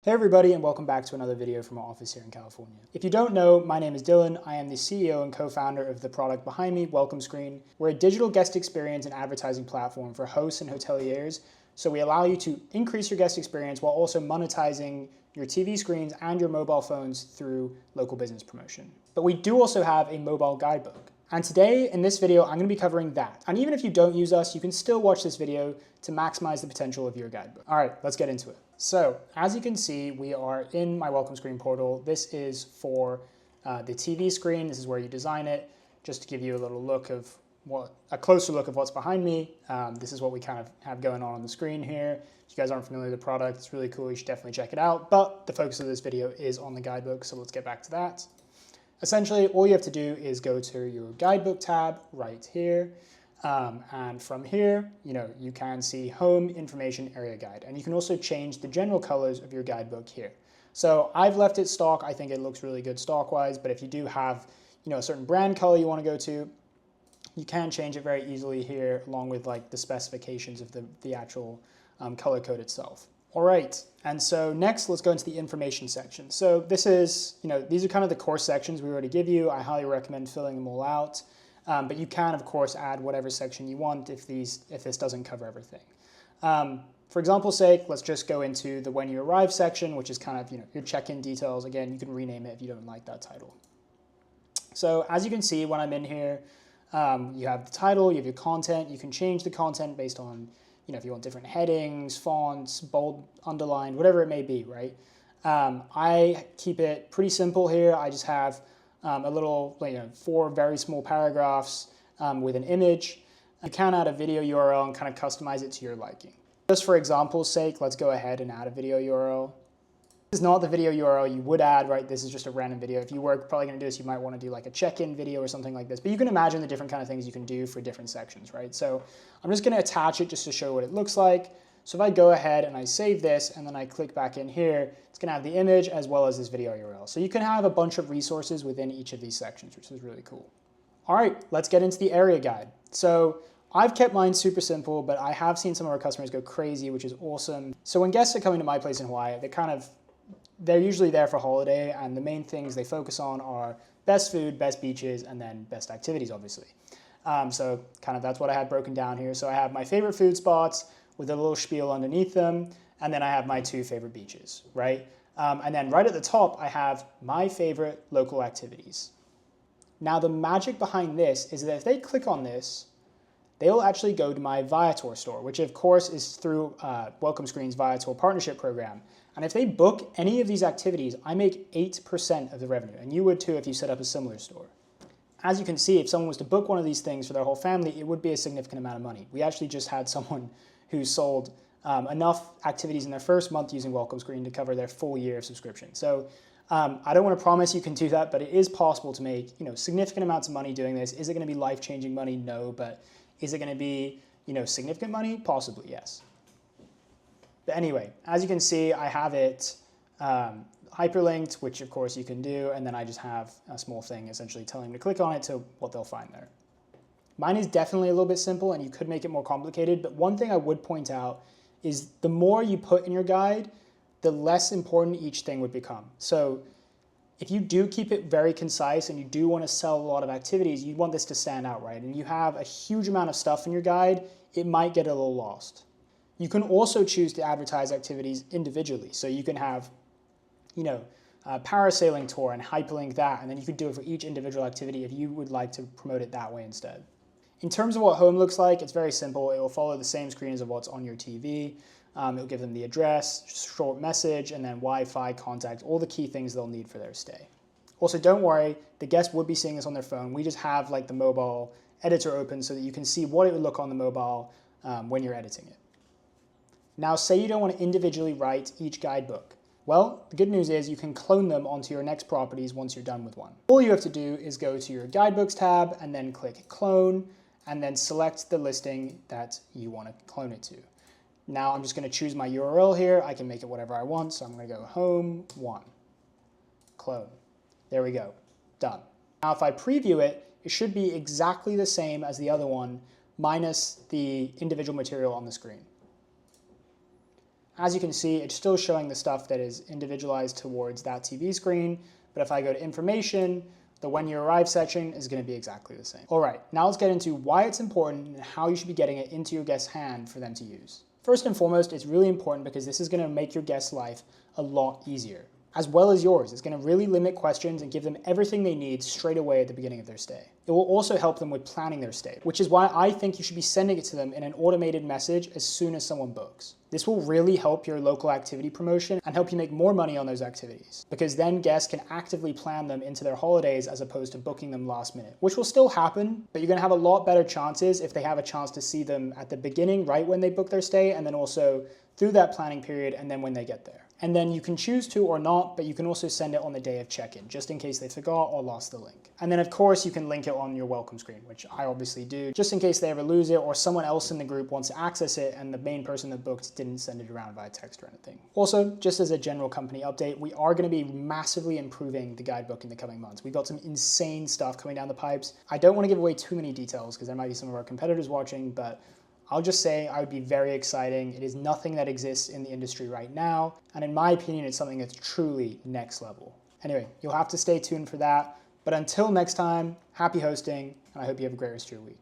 Hey everybody, and welcome back to another video from our office here in California. If you don't know, my name is Dylan. I am the CEO and co-founder of the product behind me, WelcomeScreen. We're a digital guest experience and advertising platform for hosts and hoteliers. So we allow you to increase your guest experience while also monetizing your TV screens and your mobile phones through local business promotion. But we do also have a mobile guidebook. And today, in this video, I'm going to be covering that. And even if you don't use us, you can still watch this video to maximize the potential of your guidebook. All right, let's get into it. So, as you can see, we are in my WelcomeScreen portal. This is for the TV screen. This is where you design it. Just to give you a little look of a closer look of what's behind me. This is what we kind of have going on the screen here. If you guys aren't familiar with the product, it's really cool. You should definitely check it out. But the focus of this video is on the guidebook, so let's get back to that. Essentially, all you have to do is go to your guidebook tab right here. And from here, you can see Home Information Area Guide. And you can also change the general colors of your guidebook here. So I've left it stock. I think it looks really good stock-wise. But if you do have a certain brand color you want to go to, you can change it very easily here along with like the specifications of the actual color code itself. All right, and so next let's go into the information section. So this is, these are kind of the core sections we already give you. I highly recommend filling them all out, but you can of course add whatever section you want if this doesn't cover everything. For example's sake, let's just go into the when you arrive section, which is kind of your check-in details. Again, you can rename it if you don't like that title. So as you can see, when I'm in here, you have the title, you have your content. You can change the content based on if you want different headings, fonts, bold, underlined, whatever it may be, right? I keep it pretty simple here. I just have a little, 4 very small paragraphs with an image. You can add a video URL and kind of customize it to your liking. Just for example's sake, let's go ahead and add a video URL. This is not the video URL you would add, right? This is just a random video. If you were probably going to do this, you might want to do like a check-in video or something like this. But you can imagine the different kind of things you can do for different sections, right? So I'm just going to attach it just to show what it looks like. So if I go ahead and I save this and then I click back in here, it's going to have the image as well as this video URL. So you can have a bunch of resources within each of these sections, which is really cool. All right, let's get into the area guide. So I've kept mine super simple, but I have seen some of our customers go crazy, which is awesome. So when guests are coming to my place in Hawaii, they're usually there for holiday, and the main things they focus on are best food, best beaches, and then best activities, obviously. So kind of that's what I had broken down here. So I have my favorite food spots with a little spiel underneath them, and then I have my 2 favorite beaches, right? And then right at the top, I have my favorite local activities. Now the magic behind this is that if they click on this, they'll actually go to my Viator store, which of course is through WelcomeScreen's Viator partnership program. And if they book any of these activities, I make 8% of the revenue, and you would too if you set up a similar store. As you can see, if someone was to book one of these things for their whole family, it would be a significant amount of money. We actually just had someone who sold enough activities in their first month using WelcomeScreen to cover their full year of subscription. So I don't want to promise you can do that, but it is possible to make significant amounts of money doing this. Is it going to be life-changing money? No, but is it going to be significant money? Possibly, yes. But anyway, as you can see, I have it hyperlinked, which of course you can do, and then I just have a small thing essentially telling them to click on it to what they'll find there. Mine is definitely a little bit simple, and you could make it more complicated, but one thing I would point out is the more you put in your guide, the less important each thing would become. So if you do keep it very concise and you do want to sell a lot of activities, you want this to stand out, right? And you have a huge amount of stuff in your guide, it might get a little lost. You can also choose to advertise activities individually. So you can have, a parasailing tour and hyperlink that, and then you could do it for each individual activity if you would like to promote it that way instead. In terms of what home looks like, it's very simple. It will follow the same screen as what's on your TV. It'll give them the address, short message, and then Wi-Fi, contact, all the key things they'll need for their stay. Also, don't worry, the guest would be seeing this on their phone. We just have like the mobile editor open so that you can see what it would look on the mobile when you're editing it. Now, say you don't want to individually write each guidebook. Well, the good news is you can clone them onto your next properties once you're done with one. All you have to do is go to your guidebooks tab and then click clone, and then select the listing that you want to clone it to. Now I'm just going to choose my URL here. I can make it whatever I want, so I'm going to go home 1, clone. There we go, done. Now if I preview it, it should be exactly the same as the other one, minus the individual material on the screen. As you can see, it's still showing the stuff that is individualized towards that TV screen, but if I go to information, the when you arrive section is going to be exactly the same. All right, now let's get into why it's important and how you should be getting it into your guest's hand for them to use. First and foremost, it's really important because this is going to make your guest's life a lot easier, as well as yours. It's going to really limit questions and give them everything they need straight away at the beginning of their stay. It will also help them with planning their stay, which is why I think you should be sending it to them in an automated message as soon as someone books. This will really help your local activity promotion and help you make more money on those activities, because then guests can actively plan them into their holidays as opposed to booking them last minute, which will still happen, but you're going to have a lot better chances if they have a chance to see them at the beginning, right when they book their stay, and then also through that planning period and then when they get there. And then you can choose to or not, but you can also send it on the day of check-in, just in case they forgot or lost the link. And then of course you can link it on your welcome screen, which I obviously do, just in case they ever lose it or someone else in the group wants to access it and the main person that booked didn't send it around via text or anything. Also, just as a general company update, we are going to be massively improving the guidebook in the coming months. We've got some insane stuff coming down the pipes. I don't want to give away too many details because there might be some of our competitors watching, but I'll just say I would be very exciting. It is nothing that exists in the industry right now. And in my opinion, it's something that's truly next level. Anyway, you'll have to stay tuned for that. But until next time, happy hosting, and I hope you have a great rest of your week.